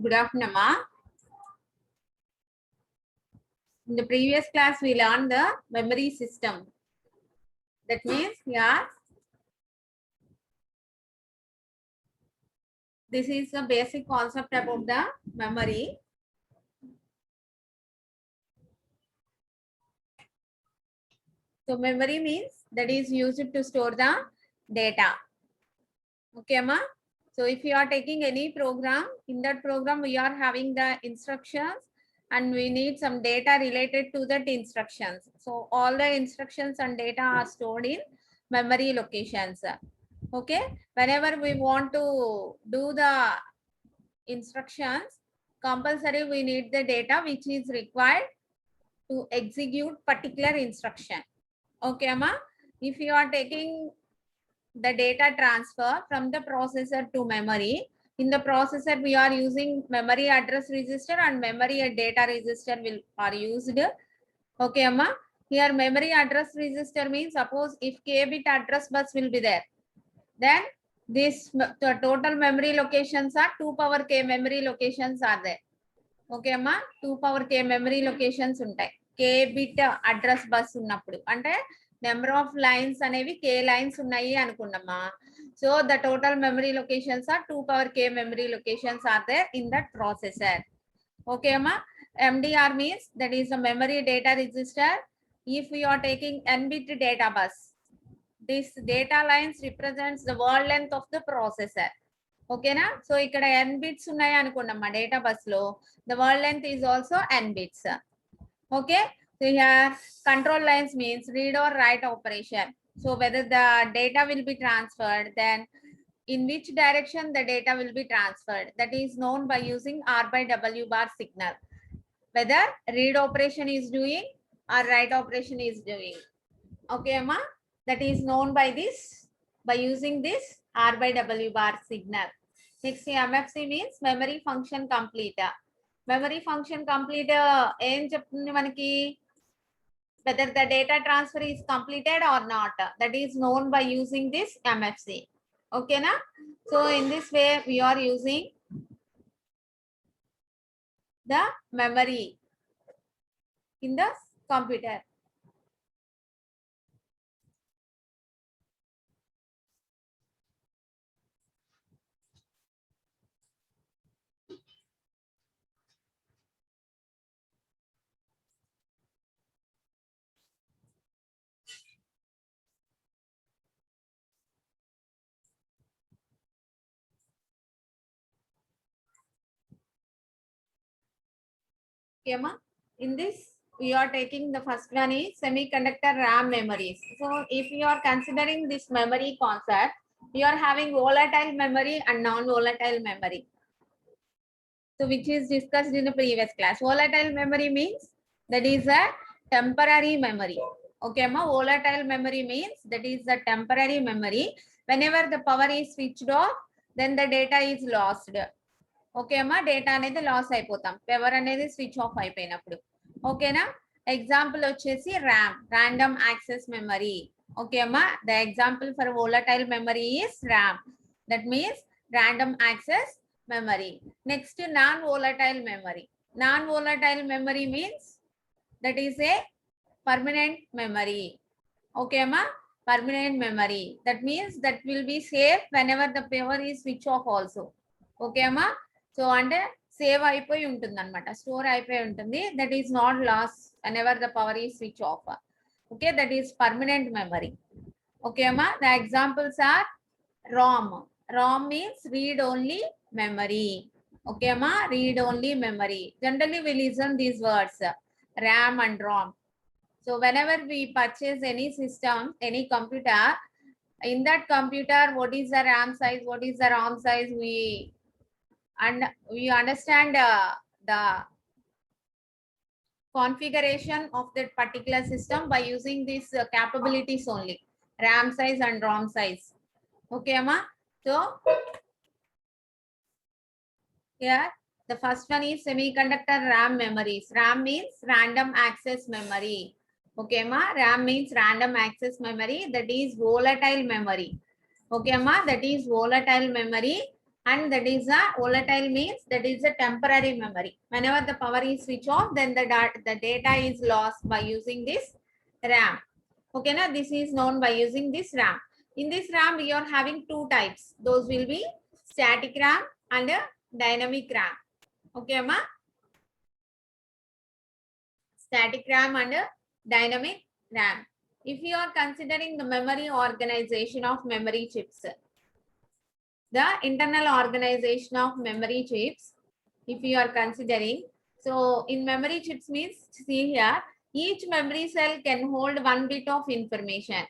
Good afternoon, Ma. In the previous class, we learned the memory system. That means, yeah, this is the basic concept about the memory. So, memory means that is used to store the data. Okay, Ma. So, if you are taking any program, in that program, we are having the instructions and we need some data related to that instructions. So, all the instructions and data are stored in memory locations. Okay, whenever we want to do the instructions, compulsory we need the data which is required to execute particular instruction. Okay, Amma. If you are taking the data transfer from the processor to memory, in the processor we are using memory address register and memory and data register are used. Okay, Amma. Here memory address register means suppose if k bit address bus will be there, then this the total memory locations are 2 power k memory locations are there. Okay, Amma. 2 power k memory locations ఉంటాయి. K bit address bus ఉన్నప్పుడు అంటే number of lines అనేవి k lines ఉన్నాయి అనుకున్నామా. So the total memory locations are 2 power k memory locations are there in that processor. Okay, Amma. MDR means that is a memory data register. If we are taking n bit data bus, this data lines represents the word length of the processor. Okay na? So ikkada n bits unnaya anukunnamma data bus lo, the word length is also n bits. Okay, so here control lines means read or write operation. So whether the data will be transferred, then in which direction the data will be transferred, that is known by using R by W bar signal, whether read operation is doing or write operation is doing. Okay, Amma. That is known by this, by using this R by W bar signal. Next, MFC means memory function complete. Memory function complete ఏం చెప్తుంది మనకి, whether the data transfer is completed or not, that is known by using this MFC. Okay na? So in this way we are using the memory in the computer. Okay, ma. In this, we are taking the first one is semiconductor RAM memories. So if you are considering this memory concept, you are having volatile memory and non-volatile memory. So which is discussed in the previous class. Volatile memory means that is a temporary memory. Okay, ma. Volatile memory means that is a temporary memory. Whenever the power is switched off, then the data is lost. Okay అమ్మా, data అనేది loss అయిపోతాం power అనేది switch off అయిపోయినప్పుడు. ఓకేనా? Example వచ్చేసి RAM, random access memory. Okay అమ్మా, the example for volatile memory is RAM, that means random access memory. Next non volatile memory. Non volatile memory means that is a permanent memory. Okay అమ్మా, permanent memory, that means that will be safe whenever the power is switch off also. Okay amma. So అంటే save అయిపోయి ఉంటుంది అనమాట, store అయిపోయి ఉంటుంది, that is not loss whenever the power is switch off. Okay, that is permanent memory. Okay amma, the examples are ROM. ROM means read only memory. Okay amma, read only memory. Generally we listen these words, RAM and ROM. So whenever we purchase any system, any computer, in that computer, what is the RAM size, what is the ROM size, we understand the configuration of that particular system by using these capabilities only, RAM size and ROM size. Okay, Amma. So here the first one is semiconductor RAM memories. RAM means random access memory. Okay, ma. RAM means random access memory, that is volatile memory. Okay, ma, that is volatile memory. and that is a volatile means that is a temporary memory. Whenever the power is switched off, then the data is lost by using this RAM. Okay, now this is known by using this RAM. In this RAM, we are having two types. Those will be static RAM and dynamic RAM. Okay, ma? Static RAM and dynamic RAM. If you are considering the memory organization of memory chips, the internal organization of memory chips, if you are considering, so in memory chips means, see here, each memory cell can hold 1 bit of information.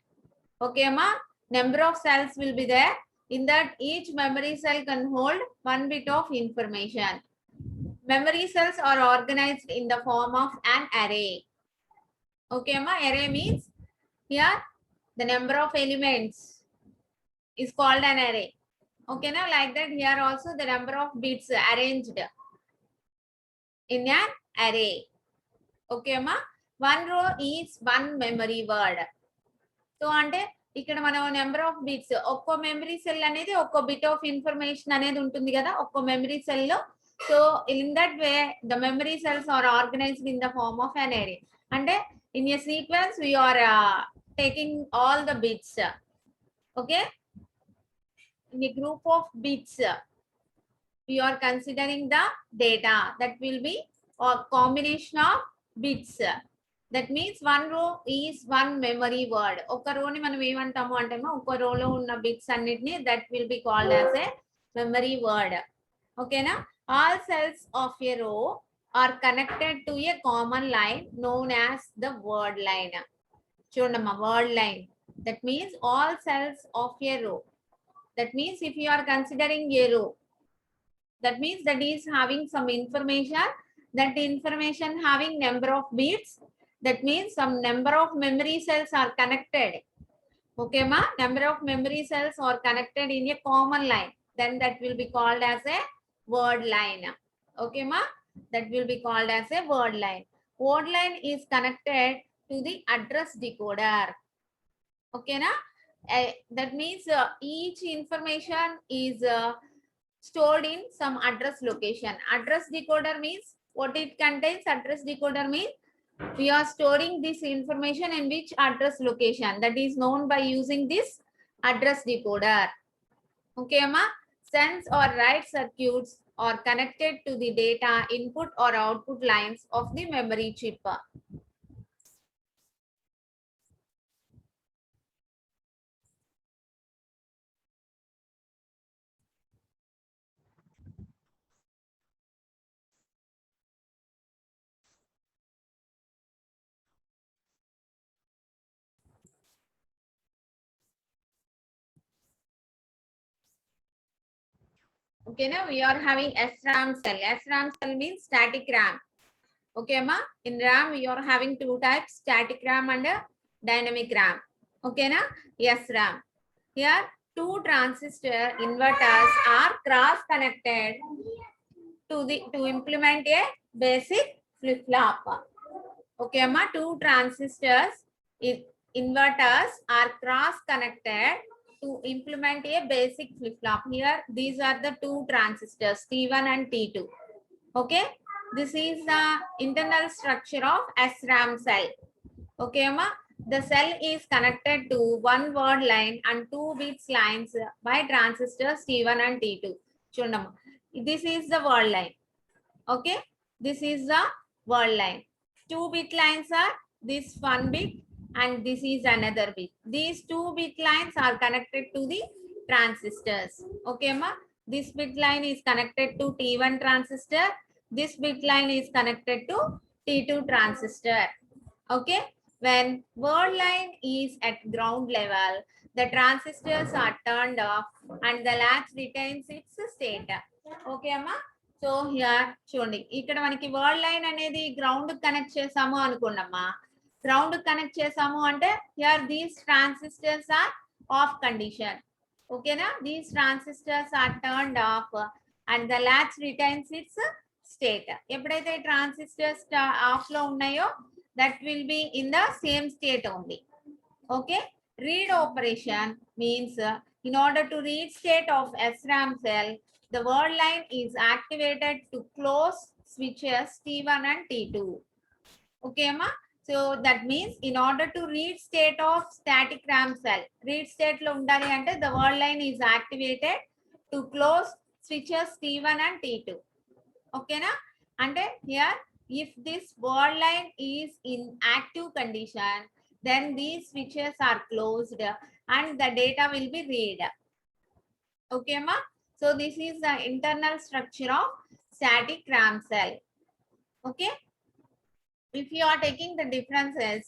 Okay, ma? Number of cells will be there. In that, each memory cell can hold 1 bit of information. Memory cells are organized in the form of an array. Okay, ma? Array means here the number of elements is called an array. Okay, now like that here also the number of bits arranged in an array. Okay, ma? One row is one memory word. So ante ఇక్కడ మనం number of bits ఒక్కో memory cell అనేది ఒక్కో bit of information అనేది ఉంటుంది కదా ఒక్కో memory cell లో. So in that way the memory cells are organised in the form of an array. అంటే in a sequence we are taking all the bits. Okay, in a group of bits we are considering the data that will be a combination of bits. That means one row is one memory word. Oka row ni manam emantamu ante ma oka row lo unna bits annitni that will be called as a memory word. Okay na? All cells of a row are connected to a common line known as the word line. Chudamma, word line. That means all cells of a row. That means if you are considering a row, that means that is having some information, that information having number of bits. That means some number of memory cells are connected. Okay, ma? Number of memory cells are connected in a common line. Then that will be called as a word line. Okay, ma? That will be called as a word line. Word line is connected to the address decoder. Okay, na? That means each information is stored in some address location. Address decoder means what it contains. Address decoder means we are storing this information in which address location, that is known by using this address decoder. Okay, ma? Sense or write circuits are connected to the data input or output lines of the memory chip. Okay, now we are having SRAM cell. SRAM cell means static RAM. Okay, ma? In RAM we are having two types, static RAM and dynamic RAM. Okay, na? SRAM. Here two transistor inverters are cross connected to implement a basic flip flop. Okay, ma? Two transistors inverters are cross connected to implement a basic flip flop. Here these are the two transistors T1 and T2. Okay, this is the internal structure of SRAM cell. Okay, ma? The cell is connected to one word line and two bits lines by transistors T1 and T2. Chundama. This is the word line. Okay, this is the word line. Two bit lines are this one bit and this is another bit. These two bit lines are connected to the transistors. Okay, ma? This bit line is connected to T1 transistor. This bit line is connected to T2 transistor. Okay, when word line is at ground level, the transistors are turned off and the latch retains its state. Okay, amma? So here చూడండి ఇక్కడ మనకి word line అనేది ground connect చేసాము అనుకోండమ్మా. Ground connect చేసాము అంటే here these transistors are off condition. ఓకేనా? These transistors are turned off and the latch retains its state. ఎప్పుడైతే transistors of లో ఉన్నాయో that will be in the same state only. Okay, read operation means In order to read state of SRAM cell, the word line is activated to close switches T1 and T2. Okay, ma? So that means in order to read state of static RAM cell, read state lo undali ante the word line is activated to close switches T1 and T2. Okay, na? And here, if this word line is in active condition, then these switches are closed and the data will be read. Okay, ma? So this is the internal structure of static RAM cell. Okay. If you are taking the differences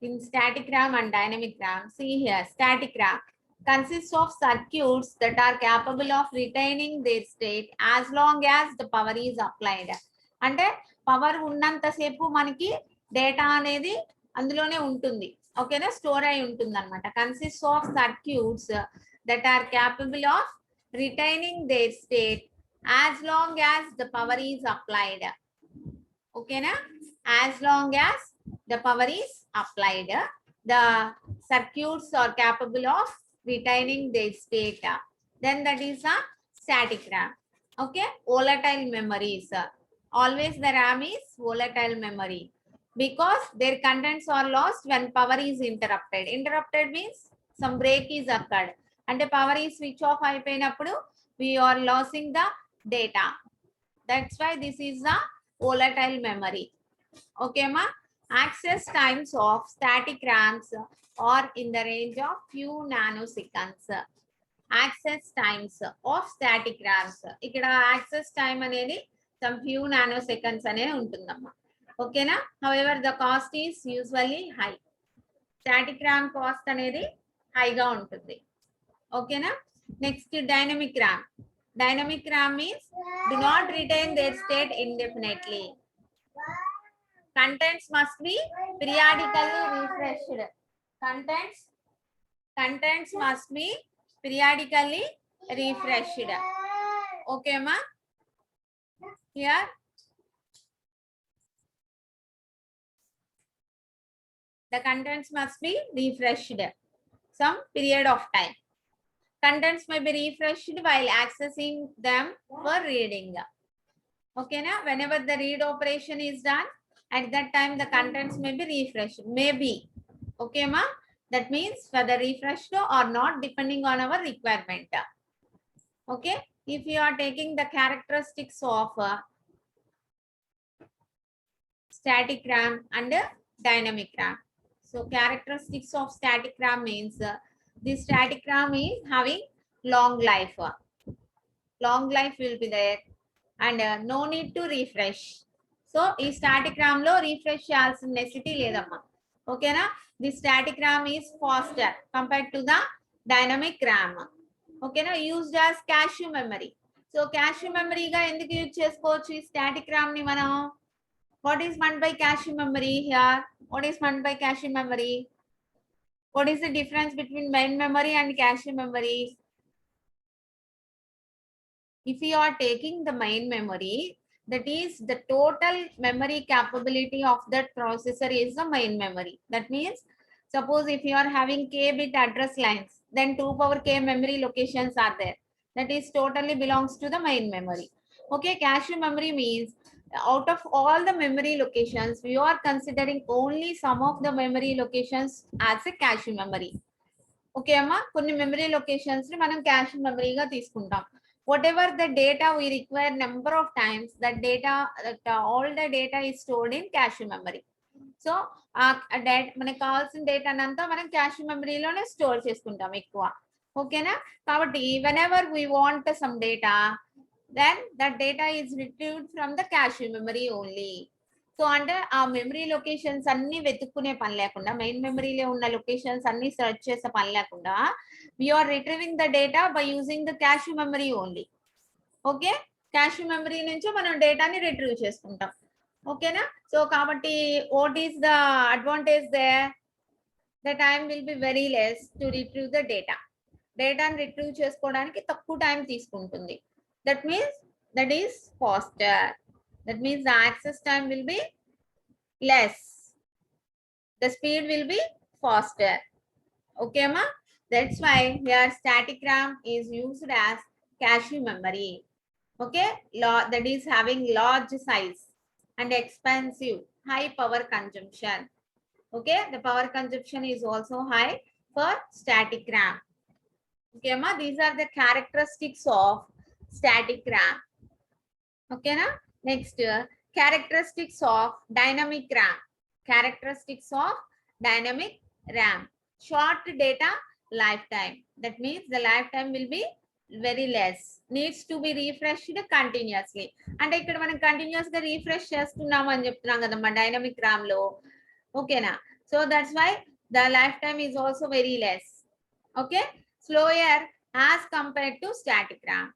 in static RAM and dynamic RAM, see here, static RAM consists of circuits that are capable of retaining their state as long as the power is applied. అంటే power ఉన్నంతసేపు మనకి data అనేది అందులోనే ఉంటుంది. ఓకేనా, store అయి ఉంటుంది అనమాట. Consist of circuits that are capable of retaining their state as long as the power is applied. ఓకేనా, as long as the power is applied, the circuits are capable of retaining their state. Then that is a static RAM. Okay, volatile memories. Always the RAM is volatile memory because their contents are lost when power is interrupted. Interrupted means some break is occurred. And the power is switch off అయిపోయినప్పుడు we are losing the data. That's why this is a volatile memory. Okay, ma? Access times of static RAMs are in the range of few nanoseconds. Access times of static RAMs. ఇక్కడ access time అనేది some few nanoseconds అనేది ఉంటుందమ్మా. ఓకేనా, however the cost is usually high. Static RAM cost అనేది హైగా ఉంటుంది. ఓకేనా, next dynamic RAM. Dynamic RAM means do not retain their state indefinitely. Contents must be periodically refreshed. Contents must be periodically refreshed. Okay, ma? Here. The contents must be refreshed some period of time. Contents may be refreshed while accessing them for reading. Okay, na? Whenever the read operation is done, at that time the contents may be refreshed. Maybe. Okay, ma? That means whether refreshed or not depending on our requirement. Okay, if you are taking the characteristics of static RAM and dynamic RAM. So characteristics of static RAM means the static RAM is having long life. Long life will be there and no need to refresh. So ఈ static RAM లో refresh చేయాల్సిన necessity లేదమ్మా. ఓకేనా, the static RAM is faster compared to the dynamic RAM. ఓకేనా, used as cache memory. So cache memory గా ఎందుకు use చేసుకోవచ్చు ఈ static RAM ని మనం? What is meant by cache memory here? What is meant by cache memory? What is the difference between main memory and cache memory? If you are taking the main memory, that is the total memory capability of that processor is the main memory. That means, suppose if you are having k bit address lines, then 2 power k memory locations are there. That is totally belongs to the main memory. Okay, cache memory means out of all the memory locations, we are considering only some of the memory locations as a cache memory. Okay, amma, కొన్ని memory locations ని మనం cache memory గా తీసుకుంటాం. Whatever the data we require number of times, that data, all the data is stored in cache memory. So మనకు కావాల్సిన data అంతా మనం cache memory లోనే స్టోర్ చేసుకుంటాం ఎక్కువ. ఓకేనా, కాబట్టి whenever we want some data, then that data is retrieved from the cache memory only. So అంటే ఆ మెమరీ లొకేషన్స్ అన్ని వెతుక్కునే పని లేకుండా, మెయిన్ మెమరీలో ఉన్న లొకేషన్స్ అన్ని సెర్చ్ చేసే పని లేకుండా we are retrieving the data by using the cache memory only. Okay, cache memory నుంచి మనం డేటాని రిట్రీవ్ చేసుకుంటాం. ఓకేనా, సో కాబట్టి what is the advantage there? The time will be very less to retrieve the data. డేటాని రిట్రీవ్ చేసుకోవడానికి తక్కువ time తీసుకుంటుంది. That means that is faster. That means the access time will be less. The speed will be faster. Okay, ma? That's why here static RAM is used as cache memory. Okay, that is having large size and expensive, high power consumption. Okay, the power consumption is also high for static RAM. Okay, ma, these are the characteristics of static RAM. Okay, na? Next, characteristics of dynamic RAM. Characteristics of dynamic RAM. Short data lifetime. That means the lifetime will be very less. Needs to be refreshed continuously. అంటే ఇక్కడ మనం continuous గా refresh చేస్తున్నాము అని చెప్తున్నాం కదమ్మా dynamic RAM లో. ఓకేనా? So that's why the life time is also very less. Okay, slower as compared to static RAM.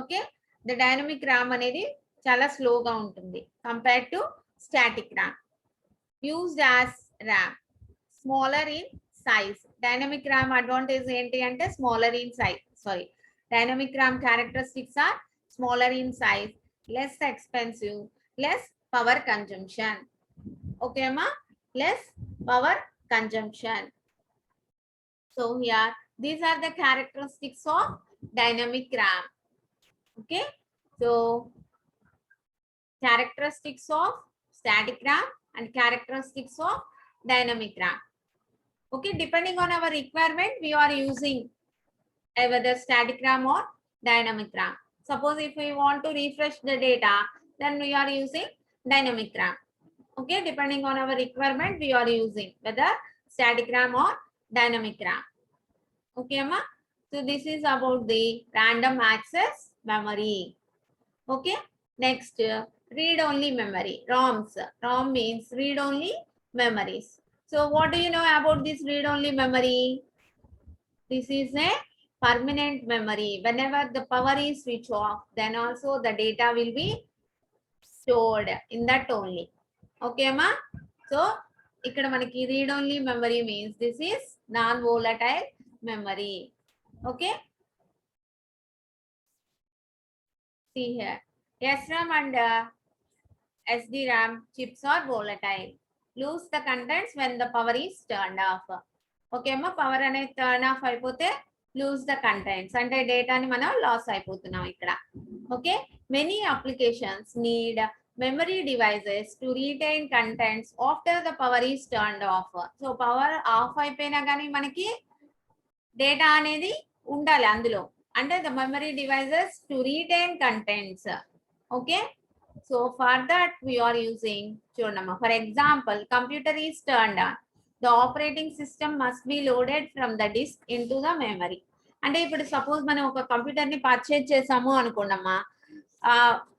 Okay, the dynamic RAM అనేది చాలా స్లోగా ఉంటుంది compared to static RAM. Used as RAM, smaller in size. Dynamic RAM advantage ఏంటి అంటే smaller in size. Sorry, dynamic RAM characteristics are smaller in size, less expensive, less power consumption. Okay అమ్మా, less power consumption. So here these are the characteristics of dynamic RAM. Okay, so characteristics of static RAM and characteristics of dynamic RAM. Okay, depending on our requirement, we are using whether static RAM or dynamic RAM. Suppose if we want to refresh the data, then we are using dynamic RAM. Okay, depending on our requirement, we are using whether static RAM or dynamic RAM. Okay, Amma? So this is about the random access memory. Okay, next, read-only memory, ROMs. ROM means read-only memories. So what do you know about this read-only memory? This is a permanent memory. Whenever the power is switched off, then also the data will be stored in that only. Okay, ma? So ఇక్కడ మనకి read-only memory means this is non-volatile memory. Okay, see here, SRAM and SDRAM chips are volatile. Lose the contents when the power is turned off. Okay, ma, power అనేది turn off అయిపోతే lose the contents అంటే డేటాని మనం loss అయిపోతున్నాం ఇక్కడ. Okay, many applications need memory devices to retain contents after the power is turned off. So power off అయిపోయినా కానీ మనకి డేటా అనేది ఉండాలి అందులో, అంటే the memory devices to retain contents. Okay, so for that we are using చూడమ్మా, for example, computer is turned on, the operating system must be loaded from the disk into the memory. అంటే ఇప్పుడు suppose మనం ఒక computer ని purchase చేసాము అనుకోండమ్మా,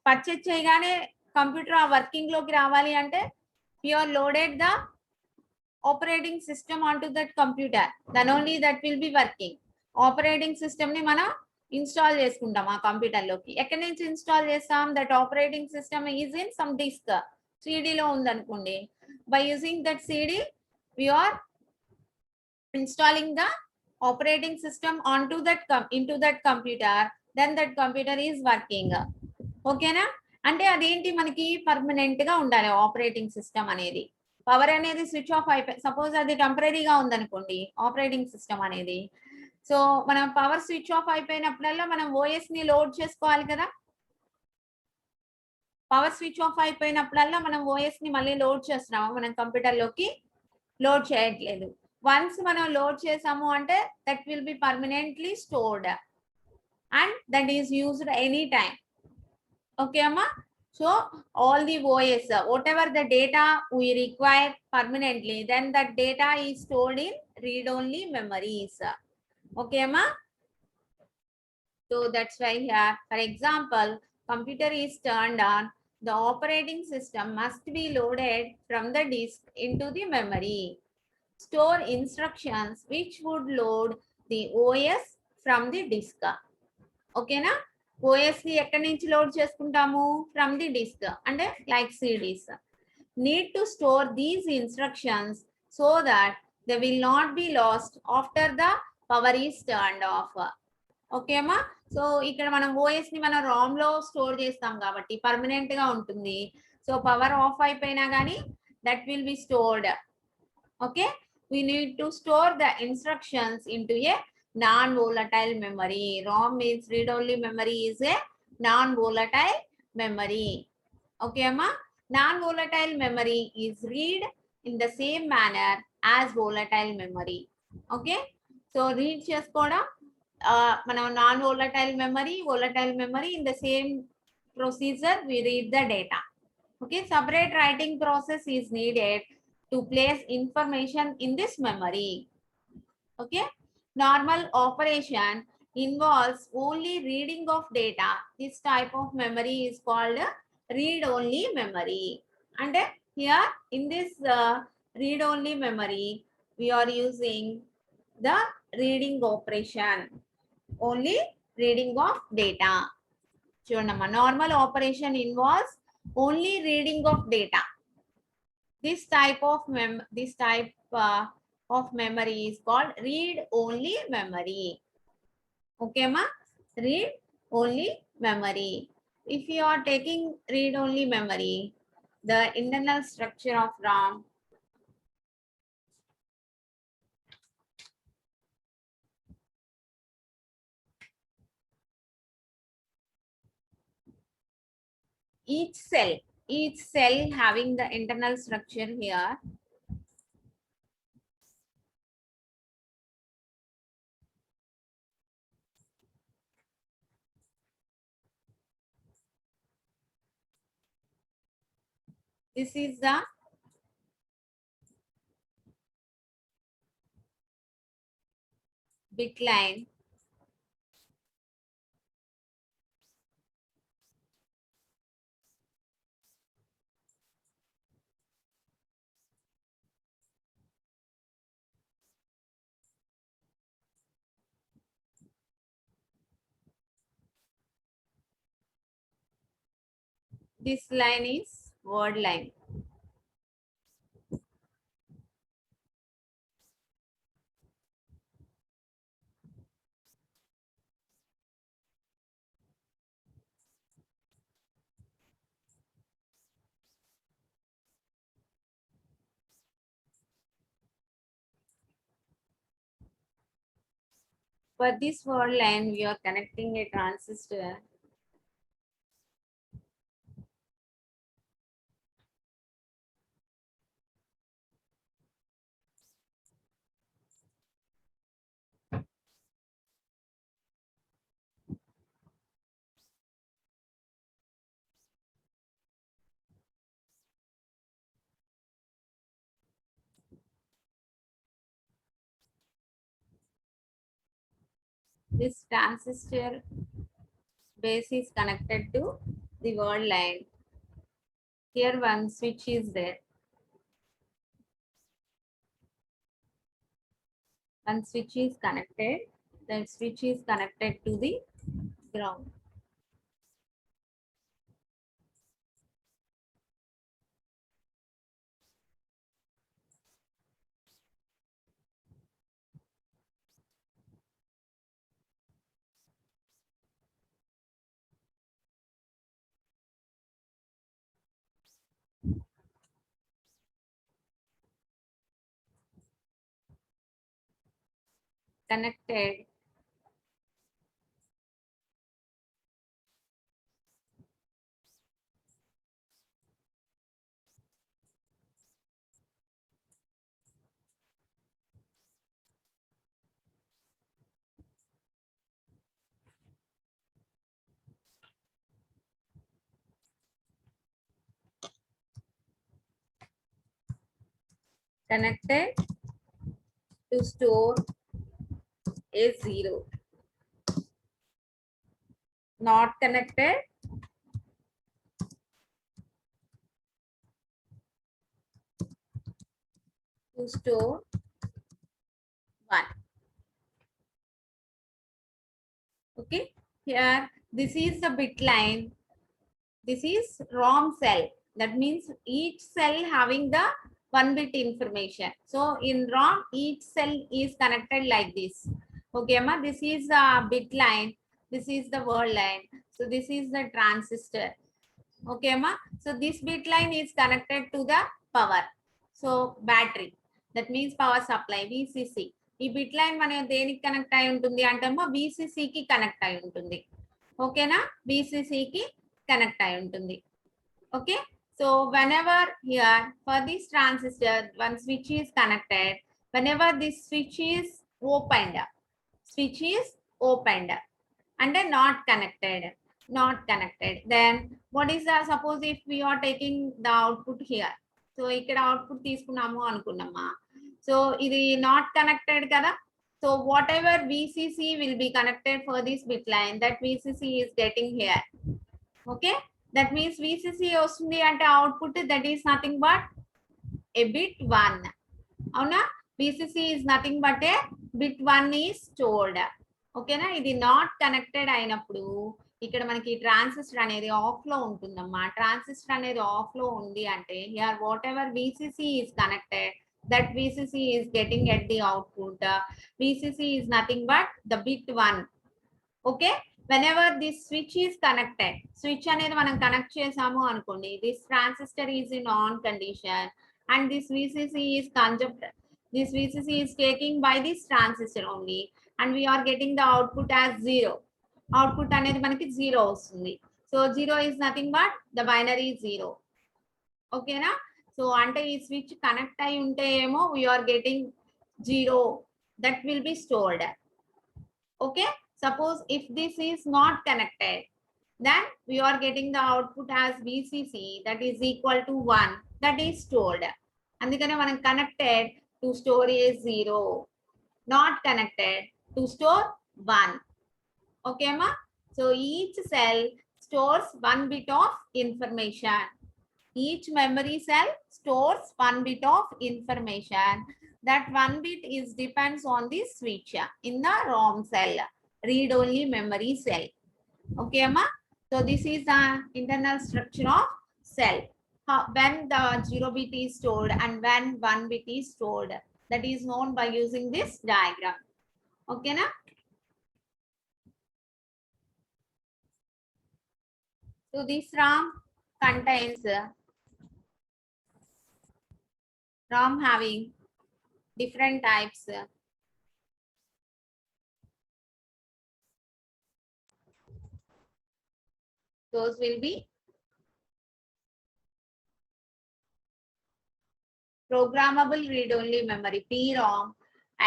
purchase చేయగానే computer ఆ working లోకి రావాలి అంటే we are loaded the operating system onto that computer, then only that will be working. Operating system ని మనం ఇన్స్టాల్ చేసుకుంటాం ఆ కంప్యూటర్ లోకి. ఎక్కడి నుంచి ఇన్స్టాల్ చేస్తాం? That operating system is in some disk, సిడిలో ఉందనుకోండి. By using that CD we are installing the operating system onto that into that computer, then that computer is working. ఓకేనా? అంటే అదేంటి మనకి పర్మనెంట్ గా ఉండాలి ఆపరేటింగ్ సిస్టమ్ అనేది. పవర్ అనేది స్విచ్ ఆఫ్ అయిపోయి సపోజ్ అది టెంపరీగా ఉందనుకోండి ఆపరేటింగ్ సిస్టమ్ అనేది. సో మనం పవర్ స్విచ్ ఆఫ్ అయిపోయినప్పుడల్లా మనం ఓఎస్ ని లోడ్ చేసుకోవాలి కదా. పవర్ స్విచ్ ఆఫ్ అయిపోయినప్పుడల్లా మనం ఓఎస్ ని మళ్ళీ లోడ్ చేస్తున్నాము, మనం కంప్యూటర్ లోకి లోడ్ చేయట్లేదు. వన్స్ మనం లోడ్ చేసాము అంటే that will be permanently stored and that is used any time. Okay అమ్మా, so all the OS, whatever the data we require permanently, then that data is stored in read-only memories. Okay, amma? So that's why here, for example, computer is turned on, the operating system must be loaded from the disk into the memory. Store instructions which would load the OS from the disk. Okay, na? OS ని ఎక్కడి నుంచి load చేసుకుంటాము? From the disc, అంటే like CDs. Need to store these instructions so that they will not be last after the power is turned of. Okay అమ్మా, so ఇక్కడ మనం OS ని మనం రామ్ లో స్టోర్ చేస్తాం కాబట్టి పర్మనెంట్ గా ఉంటుంది. సో పవర్ ఆఫ్ అయిపోయినా కానీ that will be stored. Okay, we need to store the instructions into a non-volatile memory. ROM means read-only memory is a non-volatile memory. Okay, Amma? Non-volatile memory is read in the same manner as volatile memory. Okay? So read cheskoda mana non-volatile memory, volatile memory in the same procedure we read the data. Okay, separate writing process is needed to place information in this memory. Okay, normal operation involves only reading of data. This type of memory is called read-only memory. And here in this read-only memory, we are using the reading operation, only reading of data. Normal operation involves only reading of data. This type of memory is called read-only memory. Okay, ma? Read-only memory. If you are taking read-only memory, the internal structure of RAM each cell having the internal structure here. This is the bit line. This line is word line. For this word line, we are connecting a transistor. This transistor base is connected to the word line. Here one switch is there. One switch is connected. The switch is connected to the ground. Connected. Connected to store a 0. Not connected to store 1. Okay, here this is the bit line. This is ROM cell. That means each cell having the 1 bit information. So in ROM, each cell is connected like this. Okay, ma, this is the bit line. This is the word line. So this is the transistor. Okay, ma. So this bit line is connected to the power. So battery. That means power supply VCC. ఈ bit line మన దేనికి connect అయి ఉంటుంది అంటేమో విసిసికి connect అయి ఉంటుంది. ఓకేనా, విసిసికి connect అయి ఉంటుంది. Okay, so whenever here for this transistor one switch is connected, whenever this switch is opened and not connected, then what is the, suppose if we are taking the output here, so ఇక్కడ output తీసుకున్నాము అనుకున్నామా, so ఇది not connected కదా, so whatever VCC will be connected for this bit line, that VCC is getting here. Okay, that means VCC వస్తుంది అంటే output that is nothing but a bit 1. అవునా, VCC is nothing but a bit 1 is stored. ఓకేనా, ఇది not connected అయినప్పుడు ఇక్కడ మనకి transistor అనేది of లో ఉంటుందమ్మా. ట్రాన్సిస్టర్ అనేది ఆఫ్ లో ఉంది అంటే here what ever VCC is connected, that VCC is getting at the output. VCC is nothing but the bit 1. Okay, whenever this switch is connected, switch అనేది మనం కనెక్ట్ చేసాము అనుకోండి, this transistor is in on condition and this VCC is conjuncted, this VCC is taking by this transistor only and we are getting the output as 0. Output అనేది మనకి 0 వస్తుంది. So 0 is nothing but the binary 0. ఓకేనా, so అంటే ఈ switch connect అయి ఉంటే ఏమో we are getting 0, that will be stored. Okay, suppose if this is not connected, then we are getting the output as VCC, that is equal to 1, that is stored. అందుకనే మనం connected to store a 0, not connected to store 1. Okay ma, so each cell stores 1 bit of information. Each memory cell stores 1 bit of information. That 1 bit is depends on the switch in the ROM cell, read only memory cell. Okay ma, so this is the internal structure of cell. When the 0 bit is stored and when 1 bit is stored, that is known by using this diagram. Okay na, so this ROM contains ROM having different types. Those will be programmable read-only memory, PROM,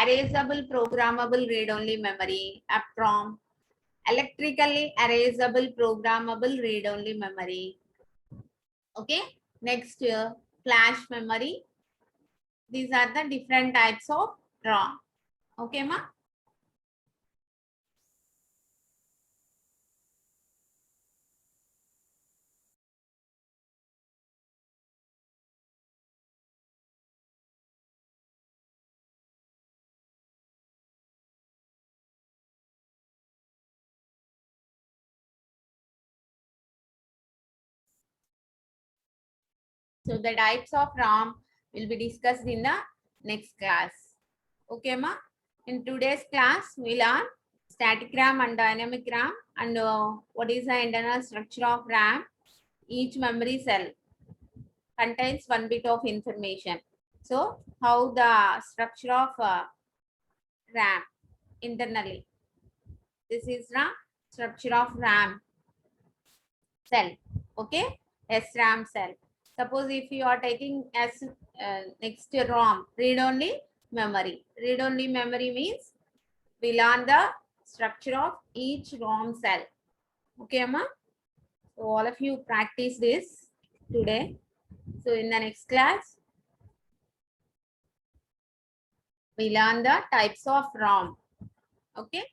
erasable programmable read-only memory, EPROM, electrically erasable programmable read-only memory. Okay, next flash memory. These are the different types of ROM. Okay ma, so the types of ROM will be discussed in the next class. Okay ma, in today's class we learn static RAM and dynamic RAM and what is the internal structure of RAM. Each memory cell contains 1 bit of information. So how the structure of RAM internally, this is the structure of RAM cell. Okay, SRAM cell. Suppose if you are taking as next ROM, read only memory. Read only memory means we learn the structure of each ROM cell. Okay amma, so all of you practice this today. So in the next class we learn the types of ROM. Okay.